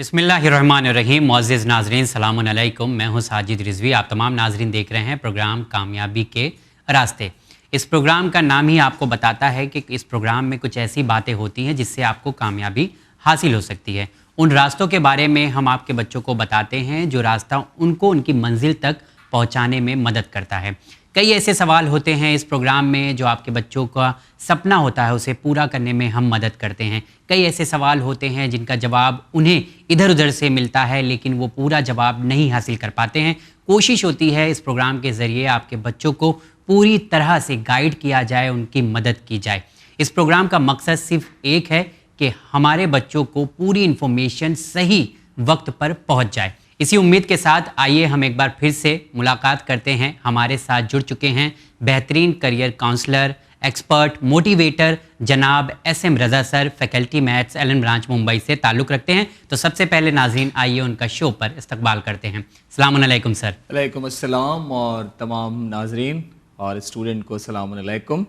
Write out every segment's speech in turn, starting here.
बिस्मिल्लाहिर्रहमानिर्रहीम। मुअज़्ज़िज़ नाज़रीन, सलामुन अलैकुम। मैं हूँ साजिद रिज़वी। आप तमाम नाज़रीन देख रहे हैं प्रोग्राम कामयाबी के रास्ते। इस प्रोग्राम का नाम ही आपको बताता है कि इस प्रोग्राम में कुछ ऐसी बातें होती हैं जिससे आपको कामयाबी हासिल हो सकती है। उन रास्तों के बारे में हम आपके बच्चों को बताते हैं जो रास्ता उनको उनकी मंजिल तक पहुँचाने में मदद करता है। कई ऐसे सवाल होते हैं इस प्रोग्राम में जो आपके बच्चों का सपना होता है उसे पूरा करने में हम मदद करते हैं। कई ऐसे सवाल होते हैं जिनका जवाब उन्हें इधर उधर से मिलता है लेकिन वो पूरा जवाब नहीं हासिल कर पाते हैं। कोशिश होती है इस प्रोग्राम के ज़रिए आपके बच्चों को पूरी तरह से गाइड किया जाए, उनकी मदद की जाए। इस प्रोग्राम का मकसद सिर्फ एक है कि हमारे बच्चों को पूरी इन्फॉर्मेशन सही वक्त पर पहुँच जाए। इसी उम्मीद के साथ आइए हम एक बार फिर से मुलाकात करते हैं। हमारे साथ जुड़ चुके हैं बेहतरीन करियर काउंसलर, एक्सपर्ट, मोटिवेटर जनाब SM Raza sir, faculty maths, Allen branch Mumbai से ताल्लुक़ रखते हैं। तो सबसे पहले नाज़रीन आइए उनका शो पर इस्तकबाल करते हैं। अस्सलामुन अलैकुम सर। वालेकुम अस्सलाम और तमाम नाज़रीन और स्टूडेंट को सलामुन अलैकुम।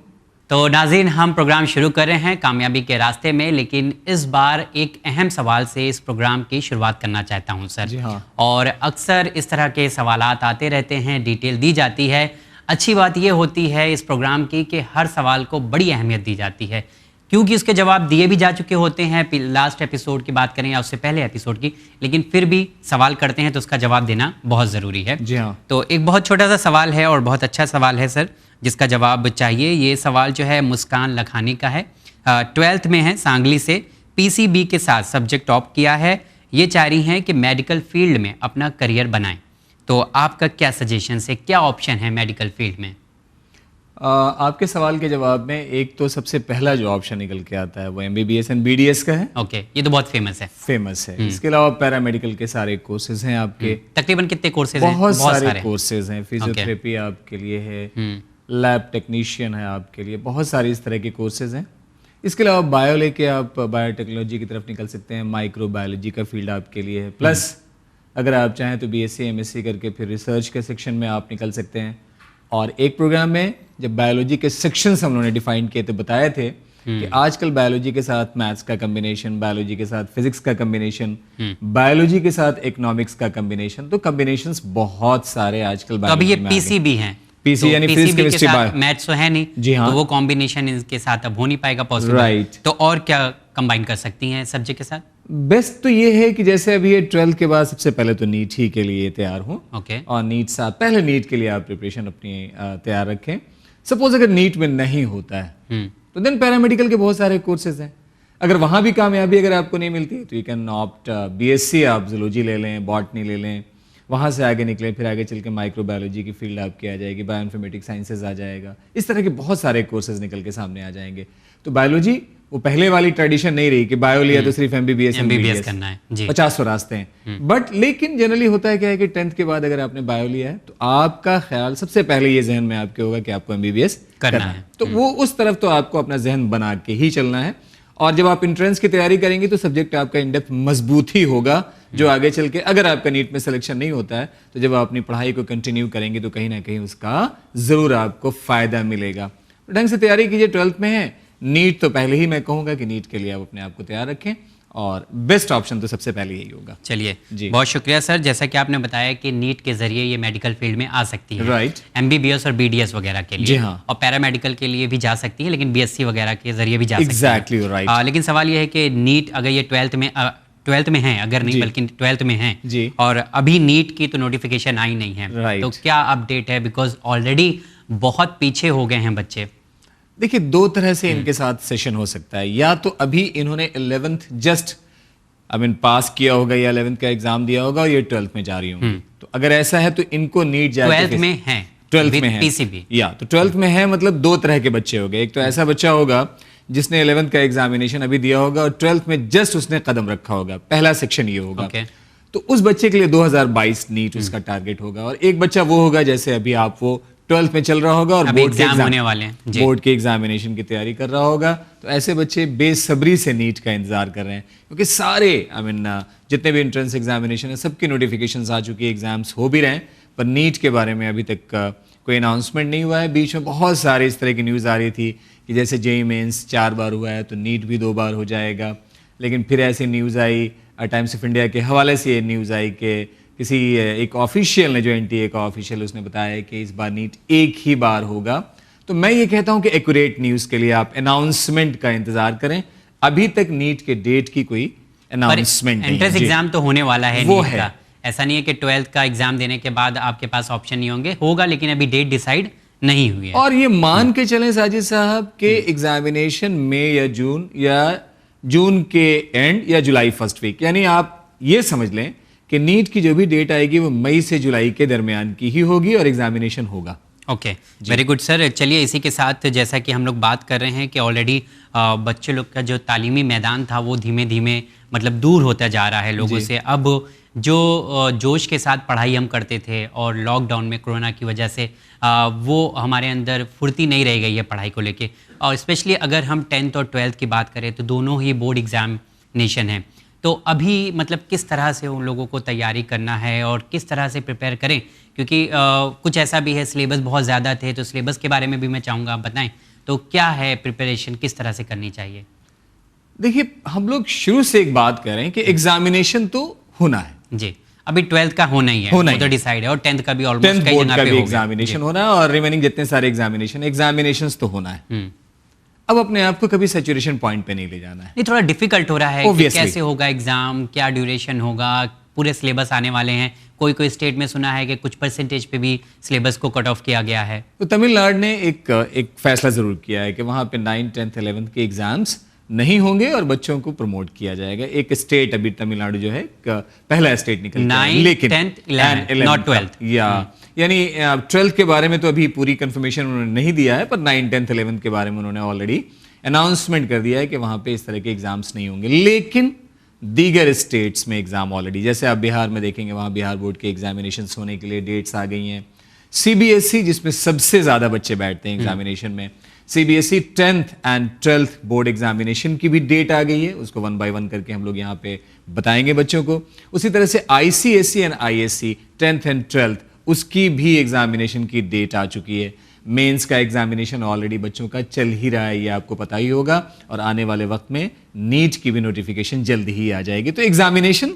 तो नाज़रीन हम प्रोग्राम शुरू कर रहे हैं कामयाबी के रास्ते में, लेकिन इस बार एक अहम सवाल से इस प्रोग्राम की शुरुआत करना चाहता हूं सर। जी हाँ। और अक्सर इस तरह के सवालात आते रहते हैं, डिटेल दी जाती है। अच्छी बात यह होती है इस प्रोग्राम की कि हर सवाल को बड़ी अहमियत दी जाती है क्योंकि उसके जवाब दिए भी जा चुके होते हैं। लास्ट एपिसोड की बात करें या उससे पहले एपिसोड की, लेकिन फिर भी सवाल करते हैं तो उसका जवाब देना बहुत ज़रूरी है। जी हाँ। तो एक बहुत छोटा सा सवाल है और बहुत अच्छा सवाल है सर, जिसका जवाब चाहिए। ये सवाल जो है मुस्कान लखानी का है। 12th में है, सांगली से, PCB के साथ सब्जेक्ट टॉप किया है। ये चाह रही हैं कि मेडिकल फील्ड में अपना करियर बनाएं। तो आपका क्या सजेशन है, क्या ऑप्शन है मेडिकल फील्ड में? आपके सवाल के जवाब में एक तो सबसे पहला जो ऑप्शन निकल के आता है वो MBBS एंड BDS का है। ओके, ये तो बहुत फेमस है। इसके अलावा पैरामेडिकल के सारे कोर्सेज हैं आपके। तकरीबन कितने कोर्सेज हैं? बहुत सारे कोर्सेज हैं। फिजियोथेरेपी आपके लिए है, लैब टेक्नीशियन है आपके लिए, बहुत सारे इस तरह के कोर्सेज हैं। इसके अलावा बायो लेके आप बायोटेक्नोलॉजी की तरफ निकल सकते हैं, माइक्रोबायोलॉजी का फील्ड आपके लिए है। प्लस अगर आप चाहें तो BSc MSc करके फिर रिसर्च के सेक्शन में आप निकल सकते हैं। और एक प्रोग्राम में जब बायोलॉजी के सेक्शंस हम लोगों ने डिफाइन किए तो बताए थे कि आजकल बायोलॉजी के साथ मैथ्स का कम्बिनेशन, बायोलॉजी के साथ फिजिक्स का कम्बिनेशन, बायोलॉजी के साथ इकोनॉमिक्स का कम्बिनेशन, तो कम्बिनेशंस बहुत सारे आजकल अभी ये PCB हैं। PC यानी फिजिक्स केमिस्ट्री बायो, मैथ्स तो है नहीं। जी हाँ। तो वो कॉम्बिनेशन इनके साथ अब हो नहीं पाएगा पॉसिबल। राइट। तो और क्या कंबाइन कर सकती हैं सब्जेक्ट के साथ? बेस्ट तो ये है कि जैसे अभी ये 12th के बाद सबसे पहले तो नीट ही के लिए तैयार हूँ। ओके। और नीट साथ पहले नीट के लिए आप प्रिपरेशन अपनी तैयार रखें। सपोज अगर नीट में नहीं होता है तो देन पैरामेडिकल के बहुत सारे कोर्सेज हैं। अगर वहाँ भी कामयाबी अगर आपको नहीं मिलती तो यू कैन ऑप्ट BSc, आप जूलॉजी ले लें, बॉटनी ले लें, वहाँ से आगे निकले, फिर आगे चल के माइक्रोबायोलॉजी की फील्ड आपकी आ जाएगी, बायोइन्फॉर्मेटिक्स साइंसेज आ जाएगा। इस तरह के बहुत सारे कोर्सेज निकल के सामने आ जाएंगे। तो बायोलॉजी वो पहले वाली ट्रेडिशन नहीं रही कि बायो लिया तो सिर्फ MBBS करना है जी। 50 रास्ते हैं। बट लेकिन जनरली होता है क्या है कि 10th के बाद अगर आपने बायो लिया है तो आपका ख्याल सबसे पहले ये जहन में आपके होगा कि आपको MBBS करना है। तो वो उस तरफ तो आपको अपना जहन बना के ही चलना है। और जब आप एंट्रेंस की तैयारी करेंगे तो सब्जेक्ट आपका इन डेप्थ मजबूत ही होगा, जो आगे चल के अगर आपका नीट में सिलेक्शन नहीं होता है तो जब आप अपनी पढ़ाई को कंटिन्यू करेंगे तो कहीं ना कहीं उसका जरूर आपको फायदा मिलेगा। ढंग से तैयारी कीजिए। 12th में है नीट, तो पहले ही मैं कहूंगा कि नीट के लिए आप अपने आप को तैयार रखें और बेस्ट ऑप्शन तो सबसे पहले यही होगा। चलिए, बहुत शुक्रिया सर। जैसा कि आपने बताया कि नीट के जरिए ये मेडिकल फील्ड में आ सकती है। राइट। MBBS और BDS वगैरह के लिए। जी हाँ। और पैरामेडिकल के लिए भी जा सकती है, लेकिन BSc वगैरह के जरिए भी जा सकती है। Exactly right. लेकिन सवाल ये है कि नीट अगर ये 12th में है, अगर नहीं बल्कि 12th में है जी, और अभी नीट की तो नोटिफिकेशन आई नहीं है, राइट, तो क्या अपडेट है? बिकॉज ऑलरेडी बहुत पीछे हो गए हैं बच्चे। देखिए, दो तरह से इनके साथ सेशन हो सकता है। या तो अभी इन्होंने 11th जस्ट पास किया होगा या 11th का एग्जाम दिया होगा और ये 12th में जा रही होंगी। तो अगर ऐसा है तो इनको नीट जाके 12th में है, 12th में है PCB, या तो 12th में है। मतलब दो तरह के बच्चे हो गए। एक तो ऐसा बच्चा होगा जिसने 11th का एग्जामिनेशन अभी दिया होगा और 12th में जस्ट उसने कदम रखा होगा, पहला सेक्शन ये होगा। तो उस बच्चे के लिए 2022 नीट उसका टारगेट होगा। और एक बच्चा वो होगा जैसे अभी आप, वो 12th में चल रहा होगा और बोर्ड के एग्जामिनेशन की तैयारी कर रहा होगा। तो ऐसे बच्चे बेसब्री से नीट का इंतजार कर रहे हैं क्योंकि सारे जितने भी एंट्रेंस एग्जामिनेशन है सबकी नोटिफिकेशंस आ चुकी है, एग्जाम्स हो भी रहे हैं, पर नीट के बारे में अभी तक कोई अनाउंसमेंट नहीं हुआ है। बीच में बहुत सारे इस तरह की न्यूज़ आ रही थी कि जैसे JEE मेंस 4 बार हुआ है तो नीट भी 2 बार हो जाएगा। लेकिन फिर ऐसी news I times of India के हवाले से ये न्यूज़ आई कि किसी एक ऑफिशियल ने, जो एनटीए का ऑफिशियल, उसने बताया कि इस बार नीट एक ही बार होगा। तो मैं ये कहता हूं कि एक्यूरेट न्यूज़ के लिए आप अनाउंसमेंट का इंतजार करें। अभी तक नीट के डेट की कोई अनाउंसमेंट नहीं है। एंट्रेंस एग्जाम तो होने वाला है वो नीट है। का। ऐसा नहीं है कि 12th का एग्जाम देने के बाद आपके पास ऑप्शन नहीं होंगे, होगा, लेकिन अभी डेट डिसाइड नहीं हुई है। और ये मान के चलें साजिद साहब के एग्जामिनेशन मई या जून के एंड या जुलाई फर्स्ट वीक, यानी आप ये समझ लें कि नीट की जो भी डेट आएगी वो मई से जुलाई के दरमियान की ही होगी और एग्जामिनेशन होगा। Okay, very good sir. चलिए इसी के साथ जैसा कि हम लोग बात कर रहे हैं कि ऑलरेडी बच्चे लोग का जो तालीमी मैदान था वो धीमे धीमे मतलब दूर होता जा रहा है लोगों से। अब जो जोश के साथ पढ़ाई हम करते थे और लॉकडाउन में कोरोना की वजह से वो हमारे अंदर फुर्ती नहीं रह गई है पढ़ाई को लेके। और स्पेशली अगर हम 10th और 12th की बात करें तो दोनों ही बोर्ड एग्जामिनेशन है। तो अभी मतलब किस तरह से उन लोगों को तैयारी करना है और किस तरह से प्रिपेयर करें, क्योंकि कुछ ऐसा भी है सिलेबस बहुत ज़्यादा थे, तो सिलेबस के बारे में भी मैं चाहूँगा आप बताएं। तो क्या है प्रिपरेशन, किस तरह से करनी चाहिए? देखिए, हम लोग शुरू से एक बात कर रहे हैं कि एग्जामिनेशन तो होना है जी। अभी 12th का होना ही है, होना ही तो डिसाइड है, और 10th का भी ऑलमोस्ट कई बोर्ड जगह का पे भी हो एग्जामिनेशन होना है और रिमेनिंग जितने सारे एग्जामिनेशन तो होना है। अब अपने आप को कभी सैचुरेशन पॉइंट पे नहीं ले जाना है। नहीं, थोड़ा डिफिकल्ट हो रहा है कि Obviously. कैसे होगा एग्जाम, क्या ड्यूरेशन होगा, पूरे सिलेबस आने वाले हैं। कोई स्टेट में सुना है कि कुछ परसेंटेज पे भी सिलेबस को कट ऑफ किया गया है। तो तमिलनाडु ने एक फैसला जरूर किया है कि वहां पे 9th, 10th, 11th के एग्जाम्स नहीं होंगे और बच्चों को प्रमोट किया जाएगा। एक स्टेट अभी तमिलनाडु जो है पहला स्टेट निकल गया है, 9th, लेकिन 10th, 11th, not 12th। यानी 12th के बारे में तो अभी पूरी कंफर्मेशन उन्होंने नहीं दिया है, पर 9th, 10th, 11th के बारे में उन्होंने ऑलरेडी अनाउंसमेंट कर दिया है कि वहां पे इस तरह के एग्जाम्स नहीं होंगे। लेकिन दीगर स्टेट्स में एग्जाम ऑलरेडी, जैसे आप बिहार में देखेंगे, वहां बिहार बोर्ड के एग्जामिनेशन होने के लिए डेट्स आ गई हैं। सीबीएसई जिसमें सबसे ज्यादा बच्चे बैठते हैं एग्जामिनेशन में, CBSE 10th and 12th board examination की भी डेट आ गई है। उसको 1 by 1 करके हम लोग यहाँ पे बताएंगे बच्चों को। उसी तरह से ICSE and ISC 10th and 12th उसकी भी एग्जामिनेशन की डेट आ चुकी है। मेंस का एग्जामिनेशन ऑलरेडी बच्चों का चल ही रहा है, ये आपको पता ही होगा, और आने वाले वक्त में नीट की भी नोटिफिकेशन जल्द ही आ जाएगी। तो एग्जामिनेशन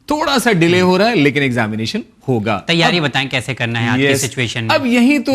थोड़ा सा डिले हो रहा है, लेकिन एग्जामिनेशन होगा। तैयारी बताएं कैसे करना है आज की सिचुएशन में। अब यही तो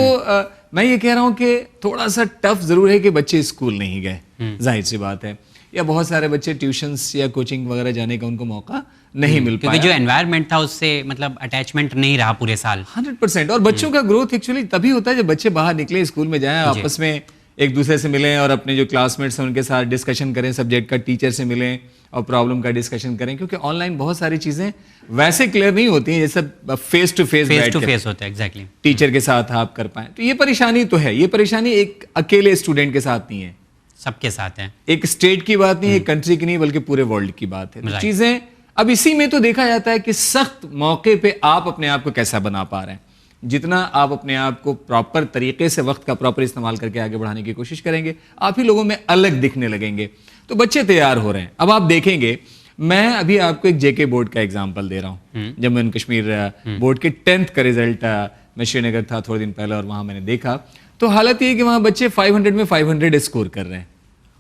मैं ये कह रहा हूं कि थोड़ा सा टफ जरूर है कि बच्चे स्कूल नहीं गए, जाहिर सी बात है, या बहुत सारे बच्चे ट्यूशंस या कोचिंग वगैरह जाने का उनको मौका नहीं मिल पाया, क्योंकि जो एनवायरनमेंट था उससे मतलब अटैचमेंट नहीं रहा पूरे साल। 100%। और बच्चों का ग्रोथ एक्चुअली तभी होता है जब बच्चे बाहर निकले, स्कूल में जाएं, आपस में एक दूसरे से मिलें और अपने जो क्लासमेट्स हैं उनके साथ डिस्कशन करें, सब्जेक्ट का, टीचर से मिलें और प्रॉब्लम का डिस्कशन करें। क्योंकि ऑनलाइन बहुत सारी चीजें वैसे क्लियर नहीं होती हैं जैसे फेस टू फेस होता है। एग्जैक्टली टीचर के साथ आप कर पाए। तो ये परेशानी तो है। ये परेशानी एक अकेले स्टूडेंट के साथ नहीं है, सबके साथ है। एक स्टेट की बात नहीं है, एक कंट्री की नहीं, बल्कि पूरे वर्ल्ड की बात है। तो चीजें अब इसी में तो देखा जाता है कि सख्त मौके पे आप अपने आप को कैसा बना पा रहे हैं। जितना आप अपने आप को प्रॉपर तरीके से वक्त का प्रॉपर इस्तेमाल करके आगे बढ़ाने की कोशिश करेंगे, आप ही लोगों में अलग दिखने लगेंगे। तो बच्चे तैयार हो रहे हैं। अब आप देखेंगे, मैं अभी आपको एक जेके बोर्ड का एग्जांपल दे रहा हूं। जम्मू एंड कश्मीर बोर्ड के 10th का रिजल्ट, मैं श्रीनगर था थोड़े दिन पहले और वहां मैंने देखा, तो हालत ये है कि वहां बच्चे 500 में 500 स्कोर कर रहे हैं।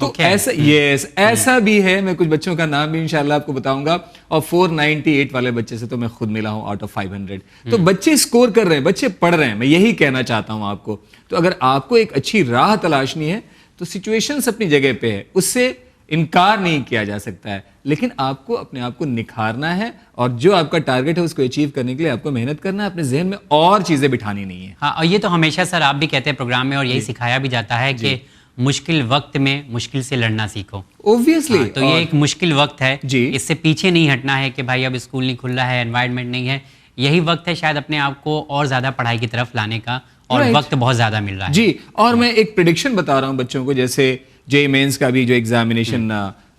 तो ऐसा भी है। मैं कुछ बच्चों का नाम भी इंशाल्लाह आपको बताऊंगा, और 498 वाले बच्चे से तो मैं खुद मिला हूं आउट ऑफ 500। तो बच्चे स्कोर कर रहे हैं, बच्चे पढ़ रहे हैं। मैं यही कहना चाहता हूं आपको। तो अगर आपको एक अच्छी राह तलाशनी है तो सिचुएशंस अपनी जगह पे है, उससे इनकार नहीं किया जा सकता है, लेकिन आपको अपने आप को निखारना है और जो आपका टारगेट है उसको अचीव करने के लिए आपको मेहनत करना है। अपने जहन में और चीजें बिठानी नहीं है। हाँ, और ये तो हमेशा सर आप भी कहते हैं प्रोग्राम में, और यही सिखाया भी जाता है कि मुश्किल वक्त में मुश्किल से लड़ना सीखो। Obviously, तो ये एक मुश्किल वक्त है, इससे पीछे नहीं हटना है कि भाई अब स्कूल नहीं खुल रहा है, एनवायरनमेंट नहीं है। यही वक्त है शायद अपने आप को और ज्यादा पढ़ाई की तरफ लाने का, और वक्त बहुत ज्यादा मिल रहा है। जी, और मैं एक प्रेडिक्शन बता रहा हूं बच्चों को। जैसे जेईई मेंस का भी जो एग्जामिनेशन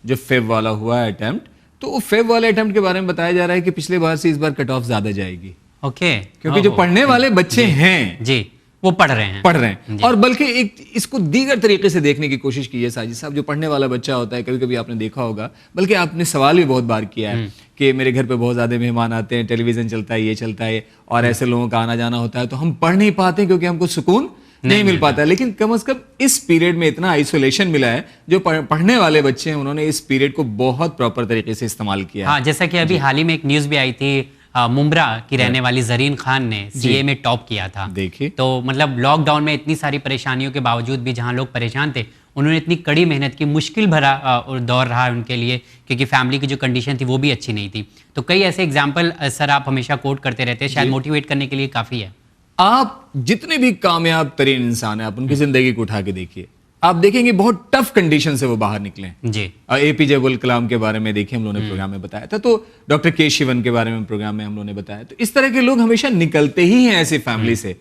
जो फेब वाला हुआ है अटेम्प्ट, तो वो फेब वाले अटेम्प्ट के बारे में बताया जा रहा है कि पिछले बार से इस बार कट ऑफ ज्यादा जाएगी। ओके, क्योंकि जो पढ़ने वाले बच्चे हैं जी, वो पढ़ रहे हैं और बल्कि एक इसको दीगर तरीके से देखने की कोशिश की है साजिद साहब। जो पढ़ने वाला बच्चा होता है, कभी कभी आपने देखा होगा, बल्कि आपने सवाल भी बहुत बार किया है कि मेरे घर पे बहुत ज्यादा मेहमान आते हैं, टेलीविजन चलता है, ये चलता है, और ऐसे लोगों का आना जाना होता है, तो हम पढ़ नहीं पाते क्योंकि हमको सुकून नहीं मिल पाता। लेकिन कम से कम इस पीरियड में इतना आइसोलेशन मिला है, जो पढ़ने वाले बच्चे हैं उन्होंने इस पीरियड को बहुत प्रॉपर तरीके से इस्तेमाल किया। हाँ, जैसा कि अभी हाल ही में एक न्यूज़ भी आई थी, मुंब्रा की रहने वाली जरीन खान ने सीए में टॉप किया था। देखिए, तो मतलब लॉकडाउन में इतनी सारी परेशानियों के बावजूद भी जहाँ लोग परेशान थे, उन्होंने इतनी कड़ी मेहनत की, मुश्किल भरा दौर रहा उनके लिए, क्योंकि फैमिली की जो कंडीशन थी वो भी अच्छी नहीं थी। तो कई ऐसे एग्जाम्पल सर आप हमेशा कोट करते रहते हैं, शायद मोटिवेट करने के लिए काफ़ी है। आप जितने भी कामयाब तरीन इंसान है, आप उनकी जिंदगी को उठा के देखिए, आप देखेंगे बहुत टफ कंडीशन से वो बाहर निकले जी। एपीजे अब्दुल कलाम के बारे में देखिए, हम लोगों ने प्रोग्राम में बताया था, तो डॉक्टर के शिवन के बारे में प्रोग्राम में हम लोगों ने बताया। तो इस तरह के लोग हमेशा निकलते ही हैं ऐसी फैमिली से,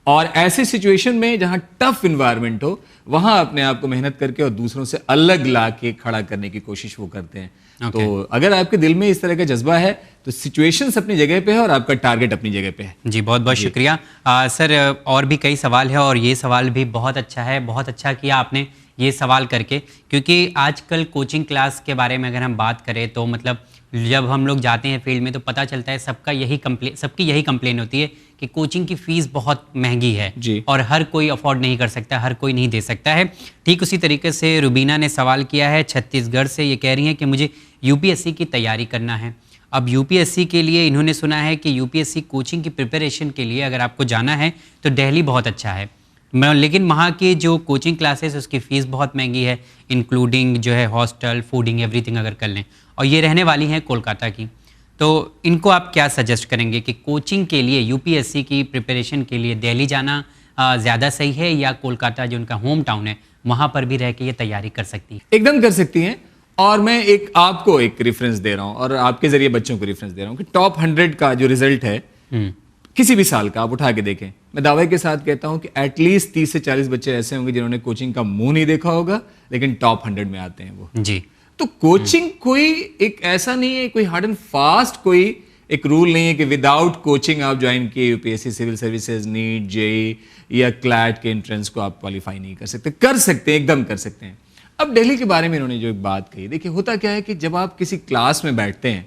और ऐसे सिचुएशन में जहां टफ इन्वायरमेंट हो, वहां अपने आप को मेहनत करके और दूसरों से अलग ला के खड़ा करने की कोशिश वो करते हैं। तो अगर आपके दिल में इस तरह का जज्बा है तो सिचुएशंस अपनी जगह पे है और आपका टारगेट अपनी जगह पे है। जी, बहुत बहुत शुक्रिया सर। और भी कई सवाल है, और ये सवाल भी बहुत अच्छा है, बहुत अच्छा किया आपने ये सवाल करके, क्योंकि आजकल कोचिंग क्लास के बारे में अगर हम बात करें तो मतलब जब हम लोग जाते हैं फील्ड में तो पता चलता है सबकी यही कंप्लेन होती है कि कोचिंग की फ़ीस बहुत महंगी है और हर कोई अफोर्ड नहीं कर सकता, हर कोई नहीं दे सकता है। ठीक उसी तरीके से रुबीना ने सवाल किया है छत्तीसगढ़ से, ये कह रही हैं कि मुझे यूपीएससी की तैयारी करना है। अब यूपीएससी के लिए इन्होंने सुना है कि यूपीएससी कोचिंग की प्रिपरेशन के लिए अगर आपको जाना है तो दिल्ली बहुत अच्छा है, लेकिन वहाँ की जो कोचिंग क्लासेस उसकी फ़ीस बहुत महंगी है, इंक्लूडिंग जो है हॉस्टल, फूडिंग, एवरीथिंग अगर कर लें, और ये रहने वाली हैं कोलकाता की। तो इनको आप क्या सजेस्ट करेंगे कि कोचिंग के लिए, यूपीएससी की प्रिपरेशन के लिए दिल्ली जाना ज़्यादा सही है, या कोलकाता जो उनका होम टाउन है वहाँ पर भी रह के ये तैयारी कर सकती है? एकदम कर सकती हैं। और मैं आपको एक रेफरेंस दे रहा हूँ और आपके जरिए बच्चों को रेफरेंस दे रहा हूँ कि टॉप 100 का जो रिजल्ट है किसी भी साल का आप उठा के देखें, मैं दावे के साथ कहता हूं कि एटलीस्ट 30 से 40 बच्चे ऐसे होंगे जिन्होंने कोचिंग का मुंह नहीं देखा होगा, लेकिन टॉप 100 में आते हैं वो जी। तो कोचिंग कोई एक ऐसा नहीं है, कोई हार्ड एंड फास्ट कोई एक रूल नहीं है कि विदाउट कोचिंग आप ज्वाइन किए UPSC, civil services, NEET, JE या क्लैट के एंट्रेंस को आप क्वालिफाई नहीं कर सकते। कर सकते हैं, एकदम कर सकते हैं। अब दिल्ली के बारे में इन्होंने जो एक बात कही, देखिए होता क्या है कि जब आप किसी क्लास में बैठते हैं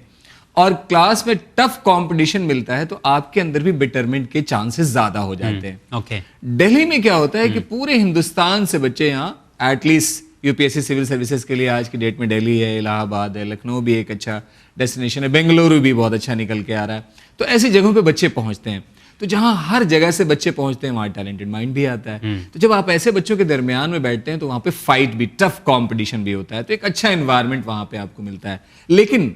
और क्लास में टफ कंपटीशन मिलता है तो आपके अंदर भी बेटरमेंट के चांसेस ज्यादा हो जाते हैं। दिल्ली में क्या होता है कि पूरे हिंदुस्तान से बच्चे यहाँ एटलीस्ट यूपीएससी सिविल सर्विसेज के लिए आज की डेट में दिल्ली है, इलाहाबाद है, लखनऊ भी एक अच्छा डेस्टिनेशन है, बेंगलुरु भी बहुत अच्छा निकल के आ रहा है। तो ऐसी जगहों पे बच्चे पहुंचते हैं, तो जहां हर जगह से बच्चे पहुंचते हैं वहां टैलेंटेड माइंड भी आता है। तो जब आप ऐसे बच्चों के दरमियान में बैठते हैं तो वहां पे फाइट भी, टफ कंपटीशन भी होता है, तो एक अच्छा एनवायरनमेंट वहां पे आपको मिलता है। लेकिन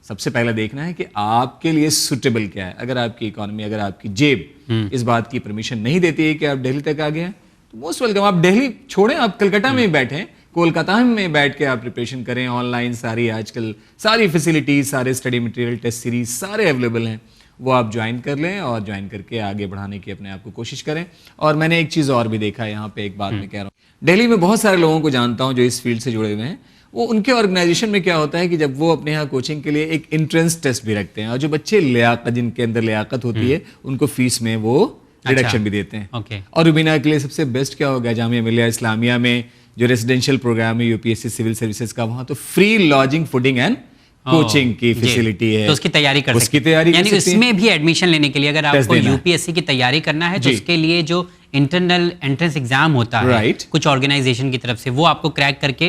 सबसे पहले देखना है कि आपके लिए सुटेबल क्या है। अगर आपकी इकोनॉमी, अगर आपकी जेब इस बात की परमिशन नहीं देती है कि आप दिल्ली तक आ गए हैं तो मोस्ट वेलकम, आप दिल्ली छोड़ें, आप कलकत्ता में ही बैठें, कोलकाता में बैठ के आप प्रिपरेशन करें। ऑनलाइन सारी आजकल सारी फैसिलिटीज, सारे स्टडी मटेरियल, टेस्ट सीरीज सारे अवेलेबल हैं, वो आप ज्वाइन कर लें और ज्वाइन करके आगे बढ़ाने की अपने आप को कोशिश करें। और मैंने एक चीज़ और भी देखा है यहाँ पे, एक बात मैं कह रहा हूँ, दिल्ली में बहुत सारे लोगों को जानता हूँ जो इस फील्ड से जुड़े हुए हैं। वो उनके ऑर्गेनाइजेशन में क्या होता है कि जब वो अपने यहाँ कोचिंग के लिए एक एंट्रेंस टेस्ट भी रखते हैं और जो बच्चे जिनके अंदर लियाकत होती है उनको फीस में वो रिडक्शन भी देते हैं। और रुबीना के लिए सबसे बेस्ट क्या होगा, जामिया मिलिया इस्लामिया में जो रेजिडेंशियल प्रोग्राम है यूपीएससी सिविल सर्विसेज का, वहाँ तो free lodging, fooding and coaching की फैसिलिटी है, तो उसकी तैयारी कर सकते हैं। यानी उसमें भी एडमिशन लेने के लिए अगर आपको यूपीएससी की तैयारी करना है तो उसके लिए जो इंटरनल एंट्रेंस एग्जाम होता है कुछ ऑर्गेनाइजेशन की तरफ से, वो आपको क्रैक करके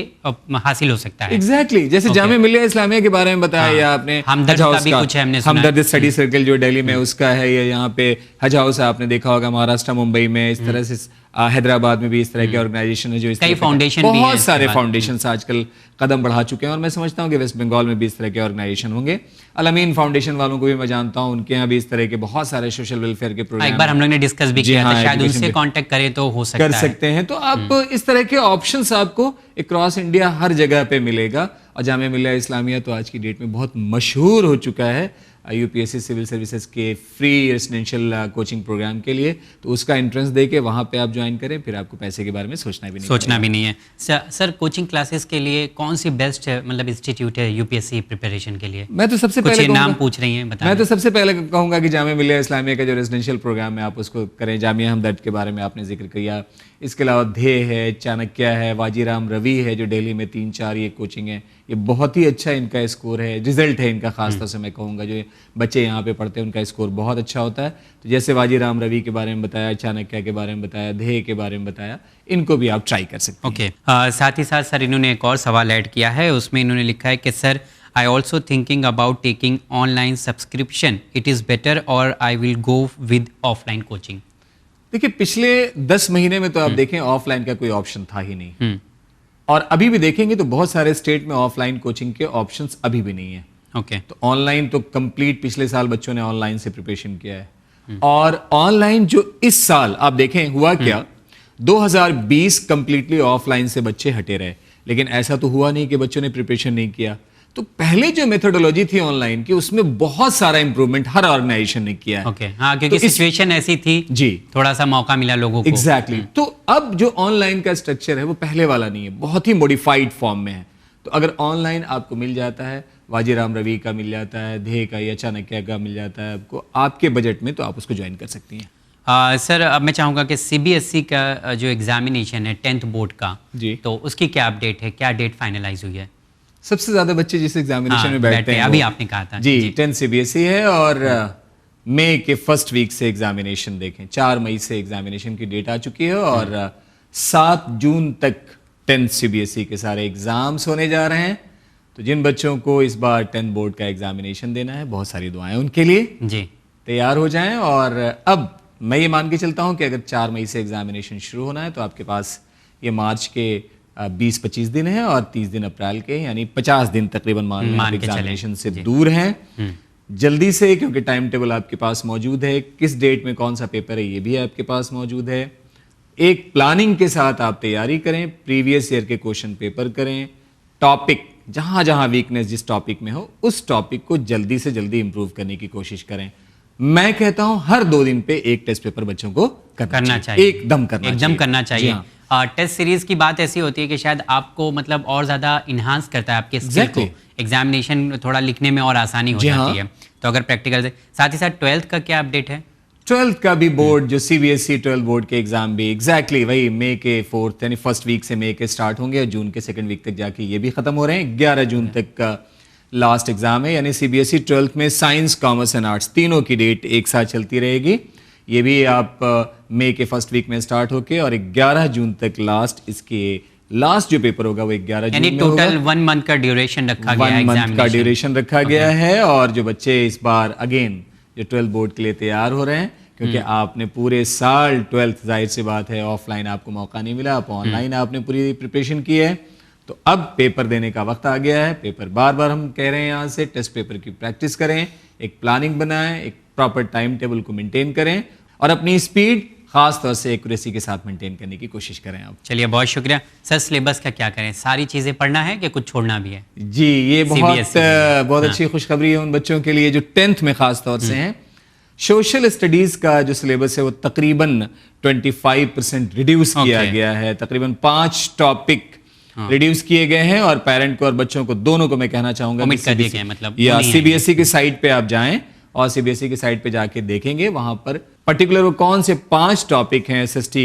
हासिल हो सकता है। एग्जैक्टली जैसे जामिया मिलिया इस्लामिया के बारे में बताया, या आपने हमदर्द स्टडी सर्कल जो दिल्ली में उसका है, या यहाँ पे हज हाउस आपने देखा होगा महाराष्ट्र, मुंबई में, इस तरह से हैदराबाद में भी इस तरह के ऑर्गेनाइजेशन है जो कई फाउंडेशन, बहुत सारे फाउंडेशन आजकल कदम बढ़ा चुके हैं। और मैं समझता हूँ कि वेस्ट बंगाल में भी इस तरह के ऑर्गेनाइजेशन होंगे। अल-अमीन फाउंडेशन वालों को भी मैं जानता हूँ, उनके यहाँ भी इस तरह के बहुत सारे सोशल वेलफेयर के प्रोग्राम, एक बार हम लोग ने डिस्कस भी किया था, शायद उनसे कांटेक्ट करें तो हो सकता है, कर सकते हैं। तो आप इस तरह के ऑप्शंस आपको अक्रॉस इंडिया हर जगह पे मिलेगा। और जामिया मिलिया इस्लामिया तो आज की डेट में बहुत मशहूर हो चुका है यूपीएससी सिविल सर्विसेज के फ्री रेजिडेंशियल कोचिंग प्रोग्राम के लिए। तो उसका एंट्रेंस देके वहाँ पे आप ज्वाइन करें, फिर आपको पैसे के बारे में सोचना भी नहीं है। सर कोचिंग क्लासेस के लिए कौन सी बेस्ट मतलब इंस्टीट्यूट है यूपीएससी प्रिपरेशन के लिए? मैं तो सबसे पहले नाम पूछ रही हैं, मैं तो सबसे पहले कहूँगा कि जामिया मिलिया इस्लामिया का जो रेजिडेंशियल प्रोग्राम है आप उसको करें। जामिया हमदर्द के बारे में आपने जिक्र किया, इसके अलावा ध्येय है, चाणक्य है, वाजीराम रवि है जो दिल्ली में 3-4 ये कोचिंग है, ये बहुत ही अच्छा इनका स्कोर है, रिजल्ट है इनका खासतौर से मैं कहूँगा। जो बच्चे यहाँ पे पढ़ते हैं उनका स्कोर बहुत अच्छा होता है। तो जैसे वाजीराम रवि के बारे में बताया, चाणक्य के बारे में बताया, ध्येय के बारे में बताया, इनको भी आप ट्राई कर सकते हैं। ओके, साथ ही साथ सर इन्होंने एक और सवाल ऐड किया है, उसमें इन्होंने लिखा है कि sir I also thinking about taking online subscription. It is better or I will go with offline coaching. देखिए पिछले 10 महीने में तो आप देखें ऑफलाइन का कोई ऑप्शन था ही नहीं, और अभी भी देखेंगे तो बहुत सारे स्टेट में ऑफलाइन कोचिंग के ऑप्शंस अभी भी नहीं है। ओके, तो ऑनलाइन तो कंप्लीट पिछले साल बच्चों ने ऑनलाइन से प्रिपरेशन किया है, और ऑनलाइन जो इस साल आप देखें हुआ क्या, 2020 कंप्लीटली ऑफलाइन से बच्चे हटे रहे, लेकिन ऐसा तो हुआ नहीं कि बच्चों ने प्रिपरेशन नहीं किया। तो पहले जो मेथोडोलॉजी थी ऑनलाइन की, उसमें बहुत सारा इंप्रूवमेंट हर ऑर्गेनाइजेशन ने किया है। ओके, हाँ, क्योंकि तो सिचुएशन ऐसी थी जी, थोड़ा सा मौका मिला लोगों को। एग्जैक्टली तो अब जो ऑनलाइन का स्ट्रक्चर है वो पहले वाला नहीं है, बहुत ही मॉडिफाइड फॉर्म में है। तो अगर ऑनलाइन आपको मिल जाता है, वाजीराम रवि का मिल जाता है, ध्येय का या चाणक्य का मिल जाता है आपको आपके बजट में, तो आप उसको ज्वाइन कर सकती हैं। सर अब मैं चाहूँगा कि CBSE का जो एग्जामिनेशन है 10th बोर्ड का जी, तो उसकी क्या अपडेट है, क्या डेट फाइनलाइज हुई है? सबसे ज्यादा बच्चे जिस एग्जामिनेशन में बैठते हैं अभी आपने कहा था जी 10 CBSE है, और मई के फर्स्ट वीक से एग्जामिनेशन देखें, 4 मई से एग्जामिनेशन की डेट आ चुकी है, और 7 जून तक 10 CBSE के सारे एग्जाम्स होने जा रहे हैं। तो जिन बच्चों को इस बार 10 बोर्ड का एग्जामिनेशन देना है, बहुत सारी दुआएं उनके लिए जी, तैयार हो जाएं। और अब मैं ये मान के चलता हूं कि अगर 4 मई से एग्जामिनेशन शुरू होना है तो आपके पास ये मार्च के 20-25 दिन है और 30 दिन अप्रैल के, यानी 50 दिन तकरीबन मान लें एग्जामिनेशन से दूर हैं। जल्दी से, क्योंकि टाइम टेबल आपके पास मौजूद है, किस डेट में कौन सा पेपर है ये भी आपके पास मौजूद है। एक प्लानिंग के साथ आप तैयारी करें, प्रीवियस ईयर के क्वेश्चन पेपर करें, टॉपिक जहां जहां वीकनेस जिस टॉपिक में हो उस टॉपिक को जल्दी से जल्दी इंप्रूव करने की कोशिश करें। मैं कहता हूं हर 2 दिन पे एक टेस्ट पेपर बच्चों को करना चाहिए। एकदम करना चाहिए। टेस्ट सीरीज की बात ऐसी होती है कि शायद आपको मतलब और ज्यादा इन्हांस करता है आपके स्किल को, एग्जामिनेशन थोड़ा लिखने में और आसानी हो जाती है। तो अगर प्रैक्टिकल से साथ ही साथ 12th का क्या अपडेट है? 12th का भी बोर्ड जो CBSE 12 बोर्ड के एग्जाम भी एग्जैक्टली वही मई के 4th यानी फर्स्ट वीक से मई के स्टार्ट होंगे और जून के 2nd वीक तक जाके ये भी खत्म हो रहे हैं। 11 जून तक का लास्ट एग्जाम है, यानी CBSE 12th में साइंस, कॉमर्स एंड आर्ट्स तीनों की डेट एक साथ चलती रहेगी। ये भी आप मई के फर्स्ट वीक में स्टार्ट होके और 11 जून तक लास्ट, इसके लास्ट जो पेपर होगा वो 11 जून में होगा। टोटल 1 मंथ का ड्यूरेशन रखा गया है, 1 मंथ का ड्यूरेशन रखा गया है। और जो बच्चे इस बार अगेन जो 12 बोर्ड के लिए तैयार हो रहे हैं, क्योंकि आपने पूरे साल 12th जाहिर सी बात है ऑफलाइन आपको मौका नहीं मिला, आप ऑनलाइन आपने पूरी प्रिपरेशन की है, तो अब पेपर देने का वक्त आ गया है। पेपर बार बार हम कह रहे हैं यहाँ से टेस्ट पेपर की प्रैक्टिस करें, एक प्लानिंग बनाएं, एक प्रॉपर टाइम टेबल को मेंटेन करें और अपनी स्पीड खास तौर से एक्यूरेसी के साथ मेंटेन करने की कोशिश करें आप। चलिए, बहुत शुक्रिया सर। सिलेबस का क्या करें, सारी चीजें पढ़ना है कि कुछ छोड़ना भी है? जी, ये बहुत अच्छी खुशखबरी है उन बच्चों के लिए जो 10th में खास तौर से हैं। सोशल स्टडीज का जो सिलेबस है वो तकरीबन 25% रिड्यूस किया गया है। तकरीबन 5 टॉपिक रिड्यूस किए गए हैं और पेरेंट को और बच्चों को दोनों को मैं कहना चाहूंगा मतलब या CBSE की साइट पे आप जाएं और CBSE की साइट पे जाके देखेंगे वहां पर पर्टिकुलर वो कौन से 5 टॉपिक हैं SST